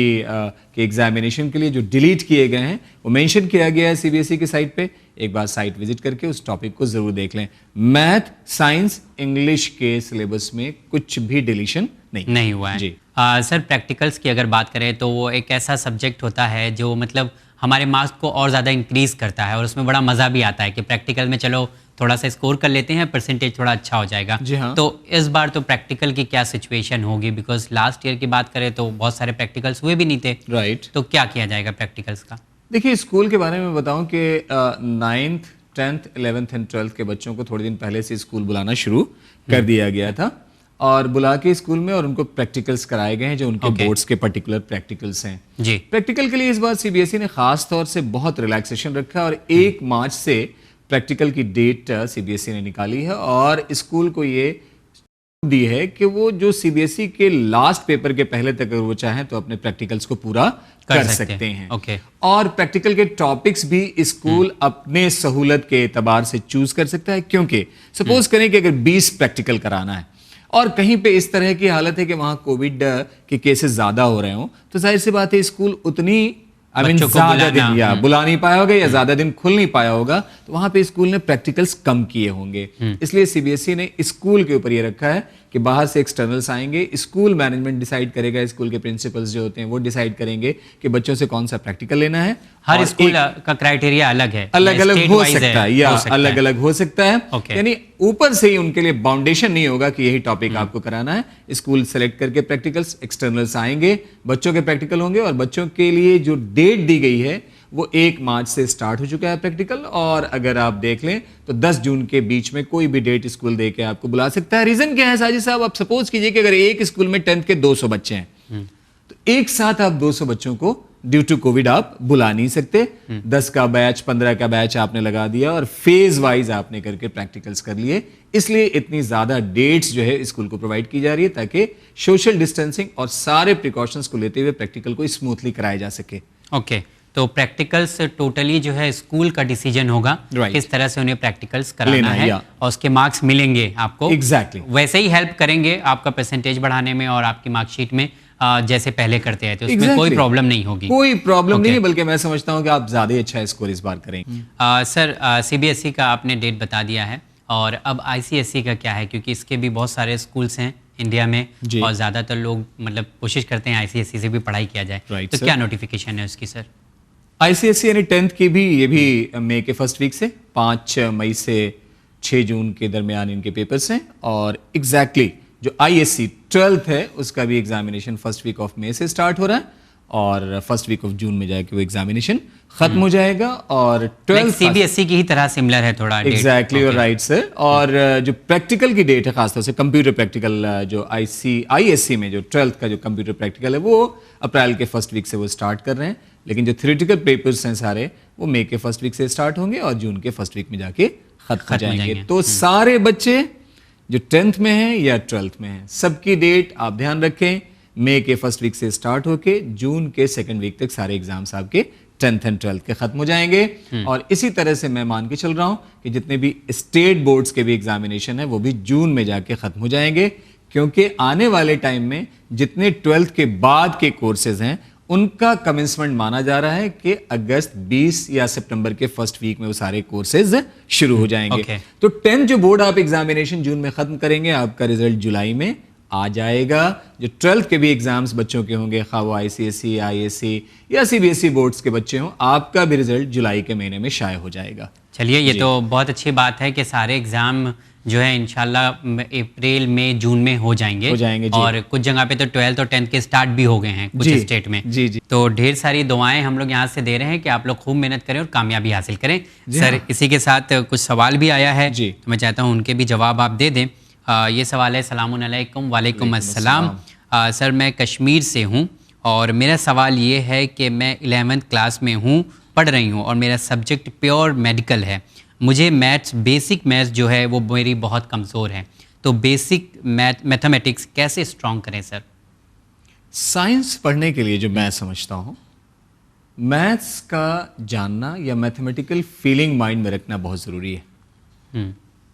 के एग्जामिनेशन के लिए जो डिलीट किए गए हैं, वो मेंशन किया गया है CBSE की साइट पे। एक बार साइट विजिट करके उस टॉपिक को जरूर देख लें। मैथ, साइंस, इंग्लिश के सिलेबस में कुछ भी डिलीशन नहीं हुआ है जी। सर, प्रैक्टिकल्स की अगर बात करें तो वो एक ऐसा सब्जेक्ट होता है जो मतलब हमारे मार्क्स को और ज़्यादा इंक्रीज करता है और उसमें बड़ा मज़ा भी आता है कि प्रैक्टिकल में चलो थोड़ा सा स्कोर कर लेते हैं, परसेंटेज थोड़ा अच्छा हो जाएगा। जी हाँ। तो इस बार तो प्रैक्टिकल की क्या सिचुएशन होगी? बिकॉज लास्ट ईयर की बात करें तो बहुत सारे प्रैक्टिकल्स हुए भी नहीं थे। राइट। तो क्या किया जाएगा प्रैक्टिकल्स का? देखिए, स्कूल के बारे में बताऊं कि 9th, 10th, 11th and 12th के बच्चों को थोड़े दिन पहले से स्कूल बुलाना शुरू कर दिया गया था और बुला के स्कूल में और उनको प्रैक्टिकल्स कराए गए हैं जो उनके बोर्ड्स के पर्टिकुलर प्रैक्टिकल्स हैं जी। प्रैक्टिकल के लिए इस बार CBSE ने खास तौर से बहुत रिलैक्सेशन रखा और 1 मार्च से प्रैक्टिकल की डेट CBSE ने निकाली है और स्कूल को ये दी है कि वो जो CBSE के लास्ट पेपर के पहले तक अगर वो चाहें तो अपने प्रैक्टिकल्स को पूरा कर सकते हैं। ओके। और प्रैक्टिकल के टॉपिक्स भी स्कूल अपने सहूलत के एतबार से चूज कर सकता है, क्योंकि सपोज करें कि अगर 20 प्रैक्टिकल कराना है, और कहीं पे इस तरह की हालत है कि वहाँ कोविड के केसेस ज़्यादा हो रहे हों, तो जाहिर सी बात है स्कूल उतनी ज़्यादा दिन या बुला नहीं पाया होगा या ज़्यादा दिन खुल नहीं पाया होगा, तो वहाँ पे स्कूल ने प्रैक्टिकल्स कम किए होंगे। इसलिए सीबीएसई ने स्कूल के ऊपर ये रखा है कि बाहर से एक्सटर्नल्स आएंगे, स्कूल मैनेजमेंट डिसाइड करेगा, स्कूल के प्रिंसिपल्स जो होते हैं वो डिसाइड करेंगे कि बच्चों से कौन सा प्रैक्टिकल लेना है। हर स्कूल का क्राइटेरिया अलग है, अलग अलग हो सकता है या अलग अलग हो सकता है, यानी ऊपर से ही उनके लिए बाउंडेशन नहीं होगा कि यही टॉपिक आपको कराना है। स्कूल सेलेक्ट करके प्रैक्टिकल्स, एक्सटर्नल्स आएंगे, बच्चों के प्रैक्टिकल होंगे और बच्चों के लिए जो डेट दी गई है वो 1 मार्च से स्टार्ट हो चुका है प्रैक्टिकल, और अगर आप देख लें तो 10 जून के बीच में कोई भी डेट स्कूल दे के आपको बुला सकता है। रीजन क्या है साजिद साहब? आप सपोज कीजिए कि अगर एक स्कूल में 10th के 200 बच्चे हैं, तो एक साथ आप 200 बच्चों को ड्यू टू कोविड आप बुला नहीं सकते। 10 का बैच, 15 का बैच आपने लगा दिया और फेज वाइज आपने करके प्रैक्टिकल्स कर लिए। इसलिए इतनी ज्यादा डेट्स जो है स्कूल को प्रोवाइड की जा रही है ताकि सोशल डिस्टेंसिंग और सारे प्रिकॉशंस को लेते हुए प्रैक्टिकल को स्मूथली कराया जा सके। ओके, तो प्रैक्टिकल्स टोटली जो है स्कूल का डिसीजन होगा किस तरह से उन्हें प्रैक्टिकल्स कराना है और उसके मार्क्स मिलेंगे आपको। एग्जैक्टली वैसे ही हेल्प करेंगे आपका परसेंटेज बढ़ाने में और आपकी मार्कशीट में, जैसे पहले करते हैं, तो उसमें कोई प्रॉब्लम नहीं होगी। कोई प्रॉब्लम नहीं है, बल्कि मैं समझता हूं कि आप ज्यादा ही अच्छा स्कोर इस बार करेंगे। सर, सीबीएसई का आपने डेट बता दिया है, और अब आईसीएसई का क्या है? क्योंकि इसके भी बहुत सारे स्कूल्स हैं इंडिया में और ज्यादातर लोग मतलब कोशिश करते हैं आईसीएसई से भी पढ़ाई किया जाए, तो क्या नोटिफिकेशन है उसकी सर? आईसीएसई यानी 10th की भी, ये भी मई के फर्स्ट वीक से 5 मई से 6 जून के दरमियान इनके पेपर्स हैं, और एग्जैक्टली जो आईएससी 12th है उसका भी examination first week of May से स्टार्ट हो रहा है और फर्स्ट वीक ऑफ जून में जाके वो एग्जामिनेशन खत्म हो जाएगा। और 12th सीबीएसई की ही तरह सिमिलर है थोड़ा। एग्जैक्टली, और राइट सर। और जो प्रैक्टिकल की डेट है खासतौर से कंप्यूटर प्रैक्टिकल, जो आईएससी में जो 12th का जो कंप्यूटर प्रैक्टिकल है वो अप्रैल के फर्स्ट वीक से वो स्टार्ट कर रहे हैं, लेकिन जो थ्योरेटिकल पेपर्स हैं सारे वो मई के फर्स्ट वीक से स्टार्ट होंगे और जून के फर्स्ट वीक में जाके खत्म हो जाएंगे। तो सारे बच्चे जो 10th में हैं या 12th में हैं, सबकी डेट आप ध्यान रखें, मई के फर्स्ट वीक से स्टार्ट होके जून के सेकंड वीक तक सारे एग्जाम्स आपके 10th एंड 12th के खत्म हो जाएंगे। और इसी तरह से मैं मान के चल रहा हूं कि जितने भी स्टेट बोर्ड्स के भी एग्जामिनेशन है वो भी जून में जाके खत्म हो जाएंगे, क्योंकि आने वाले टाइम में जितने 12th के बाद के कोर्सेज हैं उनका कमेंसमेंट माना जा रहा है कि अगस्त 20 या सितंबर के फर्स्ट वीक में वो सारे कोर्सेज शुरू हो जाएंगे। तो 10th जो बोर्ड आप एग्जामिनेशन जून में खत्म करेंगे, आपका रिजल्ट जुलाई में आ जाएगा। जो 12th के भी एग्जाम्स बच्चों के होंगे, खा वो आईसीएसई, आईएससी या सीबीएसई बोर्ड्स के बच्चे हों, आपका भी रिजल्ट जुलाई के महीने में शाये हो जाएगा। चलिए, ये तो बहुत अच्छी बात है कि सारे एग्जाम जो है इंशाल्लाह अप्रैल में जून में हो जाएंगे जी। और कुछ जगह पे तो 12th और 10th के स्टार्ट भी हो गए हैं कुछ स्टेट में। जी। तो ढेर सारी दुआएं हम लोग यहाँ से दे रहे हैं कि आप लोग खूब मेहनत करें और कामयाबी हासिल करें। सर, इसी के साथ कुछ सवाल भी आया है, तो मैं चाहता हूँ उनके भी जवाब आप दे दें। ये सवाल है, सलामुन अलैकुम। वालेकुम अस्सलाम। सर, मैं कश्मीर से हूँ और मेरा सवाल ये है कि मैं 11th क्लास में हूँ, पढ़ रही हूँ और मेरा सब्जेक्ट प्योर मेडिकल है। मुझे मैथ्स, बेसिक मैथ्स जो है वो मेरी बहुत कमज़ोर है, तो बेसिक मैथमेटिक्स कैसे स्ट्रॉन्ग करें सर? साइंस पढ़ने के लिए जो मैं समझता हूँ, मैथ्स का जानना या मैथमेटिकल फीलिंग माइंड में रखना बहुत ज़रूरी है।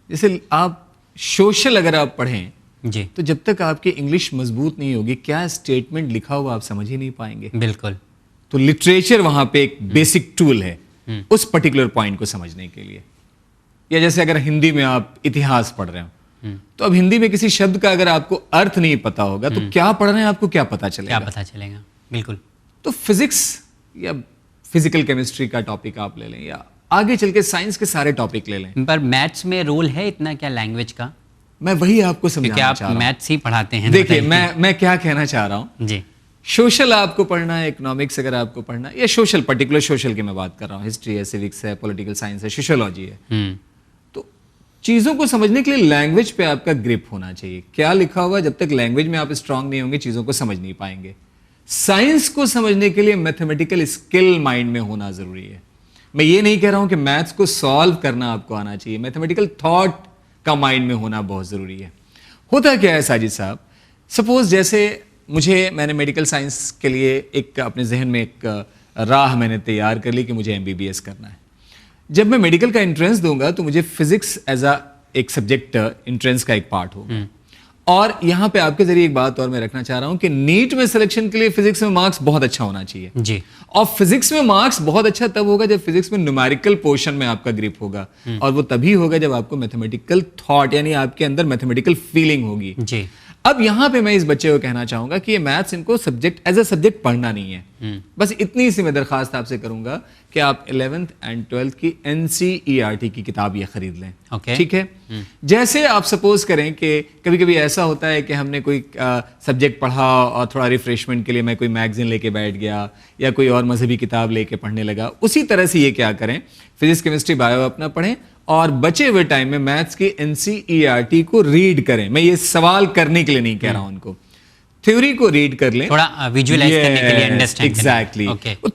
जैसे आप सोशल अगर आप पढ़ें जी, तो जब तक आपकी इंग्लिश मजबूत नहीं होगी, क्या स्टेटमेंट लिखा हुआ आप समझ ही नहीं पाएंगे। बिल्कुल। तो लिटरेचर वहां पे एक बेसिक टूल है उस पर्टिकुलर पॉइंट को समझने के लिए। या जैसे अगर हिंदी में आप इतिहास पढ़ रहे हो, तो अब हिंदी में किसी शब्द का अगर आपको अर्थ नहीं पता होगा तो क्या पढ़ रहे हैं आपको क्या पता चलेगा? क्या पता चलेगा? बिल्कुल। तो फिजिक्स या फिजिकल केमिस्ट्री का टॉपिक आप ले लें या आगे चल के साइंस के सारे टॉपिक ले लें, पर मैथ्स में रोल है इतना क्या लैंग्वेज का? मैं वही आपको समझाना चाह रहा हूं। आप मैथ्स ही पढ़ाते हैं। देखिए, मैं क्या कहना चाह रहा हूं जी। सोशल आपको पढ़ना है, इकोनॉमिक्स अगर आपको पढ़ना है, या सोशल, पर्टिकुलर सोशल की मैं बात कर रहा हूँ, हिस्ट्री है, सिविक्स है, पॉलिटिकल साइंस है, सोशियोलॉजी है, तो चीज़ों को समझने के लिए लैंग्वेज पे आपका ग्रिप होना चाहिए। क्या लिखा हुआ, जब तक लैंग्वेज में आप स्ट्रांग नहीं होंगे चीज़ों को समझ नहीं पाएंगे। साइंस को समझने के लिए मैथमेटिकल स्किल माइंड में होना ज़रूरी है। मैं ये नहीं कह रहा हूँ कि मैथ्स को सॉल्व करना आपको आना चाहिए, मैथमेटिकल थॉट का माइंड में होना बहुत ज़रूरी है। होता क्या है साजिद साहब, सपोज जैसे मैंने मेडिकल साइंस के लिए एक अपने जहन में एक राह मैंने तैयार कर ली कि मुझे एमबीबीएस करना है। जब मैं मेडिकल का एंट्रेंस दूंगा तो मुझे फिजिक्स एज एक सब्जेक्ट एंट्रेंस का एक पार्ट होगा, और यहाँ पे आपके जरिए एक बात और मैं रखना चाह रहा हूं कि नीट में सिलेक्शन के लिए फिजिक्स में मार्क्स बहुत अच्छा होना चाहिए जी। और फिजिक्स में मार्क्स बहुत अच्छा तब होगा जब फिजिक्स में न्यूमेरिकल पोर्शन में आपका ग्रिप होगा, और वो तभी होगा जब आपको मैथमेटिकल थॉट यानी आपके अंदर मैथमेटिकल फीलिंग होगी जी। अब यहाँ पे मैं इस बच्चे को कहना चाहूंगा कि ये मैथ्स इनको सब्जेक्ट एज अ सब्जेक्ट पढ़ना नहीं है। बस इतनी सी मैं दरखास्त आपसे करूंगा कि आप 11th एंड 12th की NCERT की किताब ये खरीद लें। ठीक है। जैसे आप सपोज करें कि कभी कभी ऐसा होता है कि हमने कोई सब्जेक्ट पढ़ा और थोड़ा रिफ्रेशमेंट के लिए मैं कोई मैगजीन लेके बैठ गया या कोई और मजहबी किताब लेके पढ़ने लगा, उसी तरह से ये क्या करें, फिजिक्स केमिस्ट्री बायो अपना पढ़ें और बचे हुए टाइम में मैथ्स की NCERT को रीड करें। मैं ये सवाल करने के लिए नहीं कह रहा हूं उनको, थ्योरी को रीड कर लें, थोड़ा विजुअलाइज करने के लिए, अंडरस्टैंड एग्जैक्टली।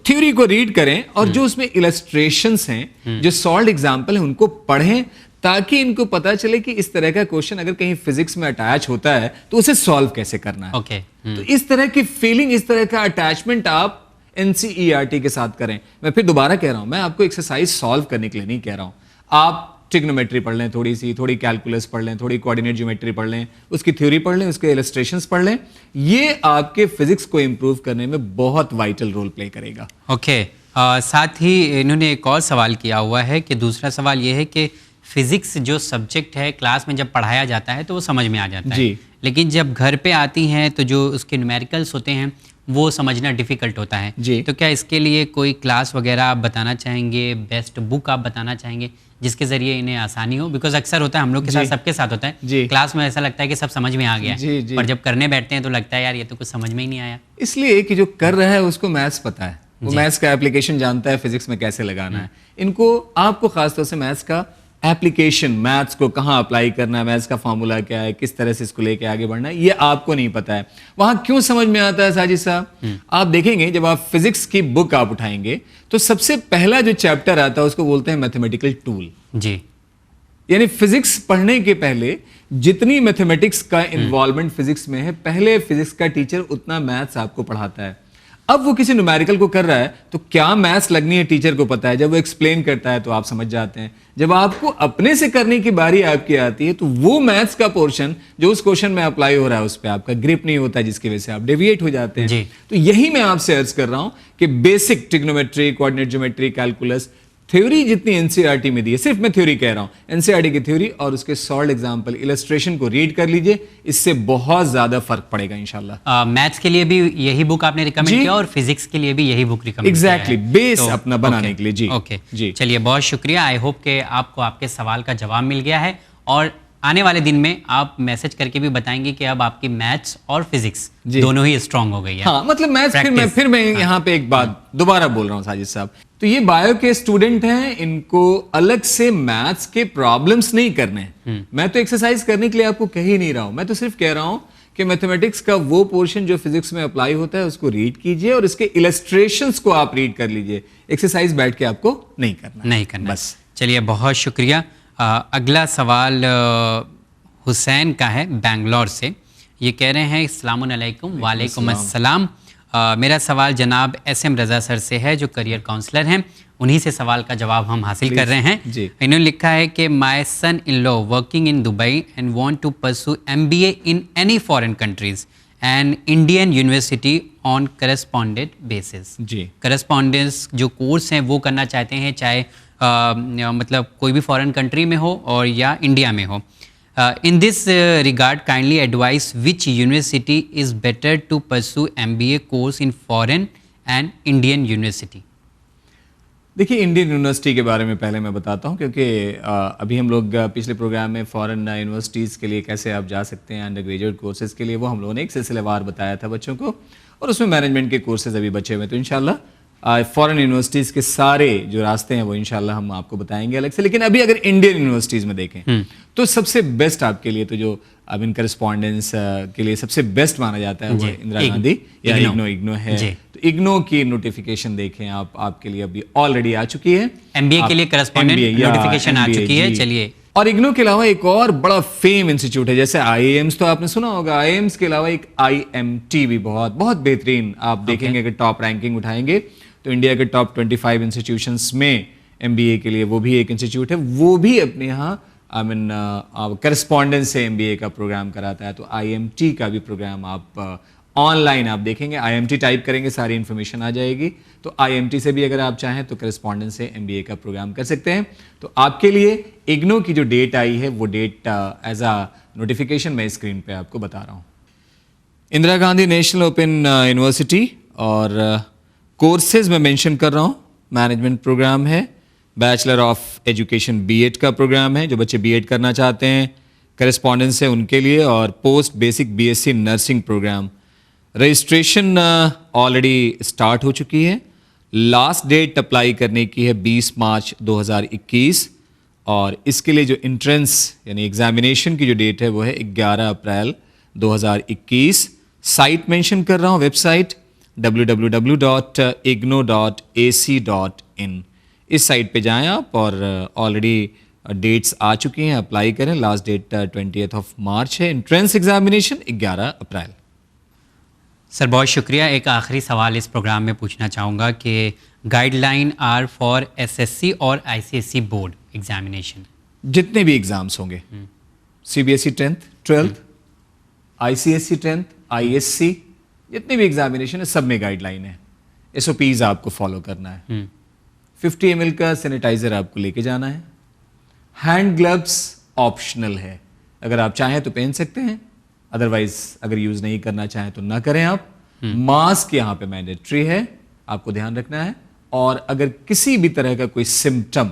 थ्योरी को रीड करें और जो उसमें इलस्ट्रेशंस हैं, जो सॉल्व्ड एग्जांपल है, उनको पढ़ें ताकि इनको पता चले कि इस तरह का क्वेश्चन अगर कहीं फिजिक्स में अटैच होता है तो उसे सॉल्व कैसे करना है। तो इस तरह की फीलिंग, इस तरह का अटैचमेंट आप NCERT के साथ करें। मैं फिर दोबारा कह रहा हूं, मैं आपको एक्सरसाइज सॉल्व करने के लिए नहीं कह रहा हूं। आप ट्रिग्नोमेट्री पढ़ लें, थोड़ी कैलकुलस पढ़ लें, थोड़ी कोऑर्डिनेट ज्योमेट्री पढ़ लें, उसकी थ्योरी पढ़ लें, उसके इलस्ट्रेशंस पढ़ लें, ये आपके फिजिक्स को इंप्रूव करने में बहुत वाइटल रोल प्ले करेगा। साथ ही इन्होंने एक और सवाल किया हुआ है कि दूसरा सवाल ये है कि फिजिक्स जो सब्जेक्ट है क्लास में जब पढ़ाया जाता है तो वो समझ में आ जाता है, लेकिन जब घर पे आती हैं तो जो उसके न्यूमेरिकल्स होते हैं वो समझना डिफिकल्ट होता है। तो क्या इसके लिए कोई क्लास वगैरह आप बताना चाहेंगे, बेस्ट बुक आप बताना चाहेंगे जिसके जरिए इन्हें आसानी हो? बिकॉज अक्सर होता है, हम लोग के साथ, सबके साथ होता है, क्लास में ऐसा लगता है कि सब समझ में आ गया है, पर जब करने बैठते हैं तो लगता है यार ये तो कुछ समझ में ही नहीं आया। इसलिए कि जो कर रहा है उसको मैथ्स पता है, वो मैथ्स का एप्लीकेशन जानता है, फिजिक्स में कैसे लगाना है। इनको, आपको खासतौर से मैथ्स का एप्लीकेशन, मैथ्स को कहाँ अप्लाई करना है, मैथ्स का फॉर्मूला क्या है, किस तरह से इसको लेके आगे बढ़ना है, ये आपको नहीं पता है। वहां क्यों समझ में आता है साजिद साहब? आप देखेंगे जब आप फिजिक्स की बुक आप उठाएंगे तो सबसे पहला जो चैप्टर आता है उसको बोलते हैं मैथमेटिकल टूल जी। यानी फिजिक्स पढ़ने के पहले जितनी मैथमेटिक्स का इन्वॉल्वमेंट फिजिक्स में है, पहले फिजिक्स का टीचर उतना मैथ्स आपको पढ़ाता है। अब वो किसी न्यूमेरिकल को कर रहा है तो क्या मैथ्स लगनी है टीचर को पता है, जब वो एक्सप्लेन करता है तो आप समझ जाते हैं। जब आपको अपने से करने की बारी आपकी आती है तो वो मैथ्स का पोर्शन जो उस क्वेश्चन में अप्लाई हो रहा है उस पर आपका ग्रिप नहीं होता, जिसकी वजह से आप डेविएट हो जाते हैं। तो यही मैं आपसे अर्ज कर रहा हूं कि basic trigonometry, coordinate geometry, calculus, theory जितनी NCERT में दी है, सिर्फ मैं थ्योरी कह रहा हूं, NCERT की थ्योरी और उसके सॉल्व्ड एग्जांपल, इलस्ट्रेशन को रीड कर लीजिए, इससे बहुत ज्यादा फर्क पड़ेगा इंशाल्लाह। मैथ्स के लिए भी यही बुक आपने रिकमेंड किया और फिजिक्स के लिए भी यही बुक रिकमेंड किया? एग्जैक्टली, बेस अपना बनाने के लिए। जी चलिए, बहुत शुक्रिया। आई होप कि आपको आपके सवाल का जवाब मिल गया है और आने वाले दिन में आप मैसेज करके भी बताएंगे कि अब आपकी मैथ्स और फिजिक्स दोनों ही स्ट्रांग हो गई है। हाँ, मतलब मैथ्स फिर मैं यहाँ पे एक बात दोबारा बोल रहा हूँ साजिद साहब, तो ये बायो के स्टूडेंट हैं, इनको अलग से मैथ्स के प्रॉब्लम्स नहीं करने हैं। मैं तो एक्सरसाइज करने के लिए आपको कह ही नहीं रहा हूं, मैं तो सिर्फ कह रहा हूं कि मैथमेटिक्स का वो पोर्शन जो फिजिक्स में अप्लाई होता है उसको रीड कीजिए और इसके इलस्ट्रेशंस को आप रीड कर लीजिए। एक्सरसाइज बैठ के आपको नहीं करना बस। चलिए, बहुत शुक्रिया। अगला सवाल हुसैन का है बेंगलोर से। ये कह रहे हैं अस्सलाम अलैकुम। वालेकुम अस्सलाम। मेरा सवाल जनाब SM रज़ा सर से है जो करियर काउंसलर हैं, उन्हीं से सवाल का जवाब हम हासिल कर रहे हैं। इन्होंने लिखा है कि my son in law working in Dubai and want to pursue MBA in any foreign countries and Indian university on correspondent basis. Correspondence जो कोर्स हैं वो करना चाहते हैं, चाहे मतलब कोई भी फॉरेन कंट्री में हो और या इंडिया में हो। In this regard, kindly advise which university is better to pursue MBA course in foreign and Indian university? देखिए, इंडियन यूनिवर्सिटी के बारे में पहले मैं बताता हूं, क्योंकि अभी हम लोग पिछले प्रोग्राम में फॉरेन यूनिवर्सिटीज़ के लिए कैसे आप जा सकते हैं अंडर ग्रेजुएट कोर्सेज़ के लिए, वो हम लोगों ने एक सिलसिलेवार बताया था बच्चों को, और उसमें मैनेजमेंट के कोर्सेज अभी बचे हुए। तो इंशाल्लाह फॉरेन यूनिवर्सिटीज़ के सारे जो रास्ते हैं वो इंशाल्लाह हम आपको बताएंगे अलग से। लेकिन अभी अगर इंडियन यूनिवर्सिटीज़ में देखें तो सबसे बेस्ट आपके लिए, तो जो अब इन करस्पॉन्डेंस के लिए सबसे बेस्ट माना जाता है वो इंदिरा गांधी या इग्नो है। तो इग्नो की नोटिफिकेशन देखें आप, आपके लिए अभी ऑलरेडी आ चुकी है। MBA के लिए करस्पॉन्डेंट नोटिफिकेशन आ चुकी है। चलिए, और इग्नो के अलावा एक और बड़ा फेम इंस्टीट्यूट है, जैसे IIMs तो आपने सुना होगा, IIMs के अलावा एक IMT भी बहुत बहुत बेहतरीन, आप देखेंगे कि टॉप रैंकिंग उठाएंगे तो इंडिया के टॉप 25 इंस्टीट्यूशंस में MBA के लिए वो भी एक इंस्टीट्यूट है। वो भी अपने यहाँ आई मीन करस्पॉन्डेंस से MBA का प्रोग्राम कराता है, तो IMT का भी प्रोग्राम आप ऑनलाइन आप देखेंगे, IMT टाइप करेंगे सारी इन्फॉर्मेशन आ जाएगी। तो IMT से भी अगर आप चाहें तो करस्पॉन्डेंस से MBA का प्रोग्राम कर सकते हैं। तो आपके लिए इग्नो की जो डेट आई है वो डेट एज अ नोटिफिकेशन मैं स्क्रीन पे आपको बता रहा हूँ। Indira Gandhi national open university और कोर्सेज में मेंशन कर रहा हूँ। मैनेजमेंट प्रोग्राम है, बैचलर ऑफ एजुकेशन B.Ed का प्रोग्राम है, जो बच्चे B.Ed करना चाहते हैं करस्पॉन्डेंस है उनके लिए, और post basic BSc nursing program. Registration already start हो चुकी है। लास्ट डेट अप्लाई करने की है 20 मार्च 2021, और इसके लिए जो एंट्रेंस यानी एग्जामिनेशन की जो डेट है वो है 11 अप्रैल 2021। साइट मेंशन कर रहा हूँ, वेबसाइट www.igno.ac.in। इस साइट पे जाएं आप, और ऑलरेडी डेट्स आ चुकी हैं, अप्लाई करें। लास्ट डेट 20 मार्च है। एंट्रेंस एग्जामिनेशन 11 अप्रैल। सर बहुत शुक्रिया। एक आखिरी सवाल इस प्रोग्राम में पूछना चाहूँगा कि गाइडलाइन आर फॉर SSC और ICSE बोर्ड एग्जामिनेशन, जितने भी एग्जाम्स होंगे, CBSE 10th 12th, ICSE 10th, ISC, जितने भी एग्जामिनेशन है सब में गाइडलाइन है। SOPs आपको फॉलो करना है। 50 ml का सैनिटाइजर आपको लेके जाना है। हैंड ग्लव्स ऑप्शनल है, अगर आप चाहें तो पहन सकते हैं, अदरवाइज अगर यूज नहीं करना चाहें तो ना करें आप। मास्क यहाँ पे मैंडेटरी है, आपको ध्यान रखना है। और अगर किसी भी तरह का कोई सिम्टम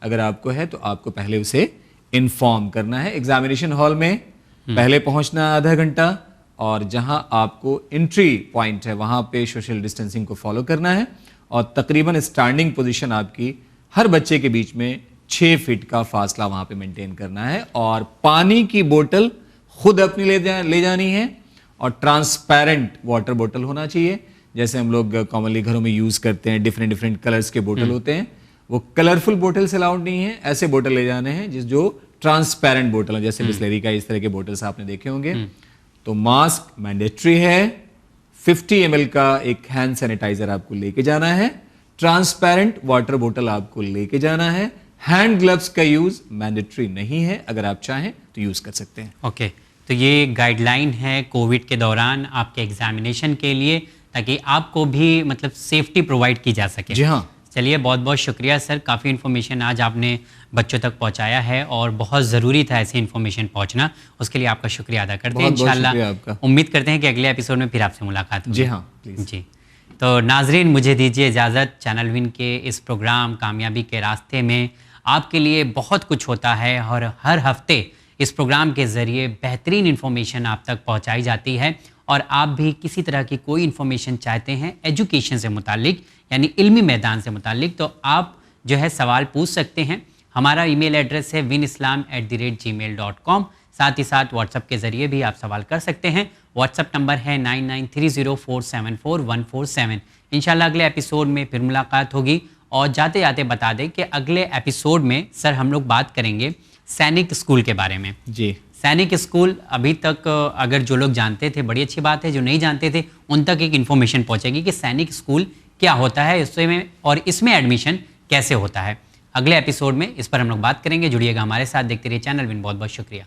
अगर आपको है तो आपको पहले उसे इन्फॉर्म करना है। एग्जामिनेशन हॉल में पहले पहुंचना आधा घंटा, और जहां आपको एंट्री पॉइंट है वहां पे सोशल डिस्टेंसिंग को फॉलो करना है, और तकरीबन स्टैंडिंग पोजीशन आपकी हर बच्चे के बीच में 6 फीट का फासला वहां पे मेंटेन करना है। और पानी की बोतल खुद अपनी ले जानी है, और ट्रांसपेरेंट वाटर बोतल होना चाहिए, जैसे हम लोग कॉमनली घरों में यूज करते हैं। डिफरेंट डिफरेंट कलर्स के बोतल होते हैं, वो कलरफुल बोटल्स अलाउड नहीं है। ऐसे बोतल ले जाने हैं जो ट्रांसपेरेंट बोतल है, जैसे बिस्लेरी का इस तरह के बोतल्स आपने देखे होंगे। तो मास्क मैंडेटरी है। 50 ml का एक हैंड सैनिटाइजर आपको लेके जाना है। ट्रांसपेरेंट वाटर बोतल आपको लेके जाना है। हैंड ग्लव्स का यूज मैंडेटरी नहीं है, अगर आप चाहें तो यूज कर सकते हैं। ओके, तो ये गाइडलाइन है कोविड के दौरान आपके एग्जामिनेशन के लिए, ताकि आपको भी मतलब सेफ्टी प्रोवाइड की जा सके। जी हाँ। चलिए बहुत बहुत शुक्रिया सर, काफ़ी इन्फॉर्मेशन आज आपने बच्चों तक पहुंचाया है, और बहुत ज़रूरी था ऐसी इन्फॉर्मेशन पहुंचना। उसके लिए आपका शुक्रिया अदा करते हैं। इंशाल्लाह उम्मीद करते हैं कि अगले एपिसोड में फिर आपसे मुलाकात होगी। जी हाँ, प्लीज़। जी, तो नाजरीन मुझे दीजिए इजाज़त। चैनल विन के इस प्रोग्राम कामयाबी के रास्ते में आपके लिए बहुत कुछ होता है, और हर हफ्ते इस प्रोग्राम के ज़रिए बेहतरीन इन्फॉर्मेशन आप तक पहुंचाई जाती है। और आप भी किसी तरह की कोई इन्फॉर्मेशन चाहते हैं एजुकेशन से मुतालिक, यानी इल्मी मैदान से मुतालिक, तो आप जो है सवाल पूछ सकते हैं। हमारा ईमेल एड्रेस है winislam@gmail.com। साथ ही साथ व्हाट्सएप के ज़रिए भी आप सवाल कर सकते हैं। व्हाट्सएप नंबर है 9930474147। इंशाल्लाह अगले एपिसोड में फिर मुलाकात होगी। और जाते जाते बता दें कि अगले एपिसोड में सर हम लोग बात करेंगे सैनिक स्कूल के बारे में। जी, सैनिक स्कूल अभी तक अगर जो लोग जानते थे बड़ी अच्छी बात है, जो नहीं जानते थे उन तक एक इन्फॉर्मेशन पहुंचेगी कि सैनिक स्कूल क्या होता है इसमें, और इसमें एडमिशन कैसे होता है। अगले एपिसोड में इस पर हम लोग बात करेंगे। जुड़िएगा हमारे साथ, देखते रहिए चैनल विन। बहुत बहुत शुक्रिया।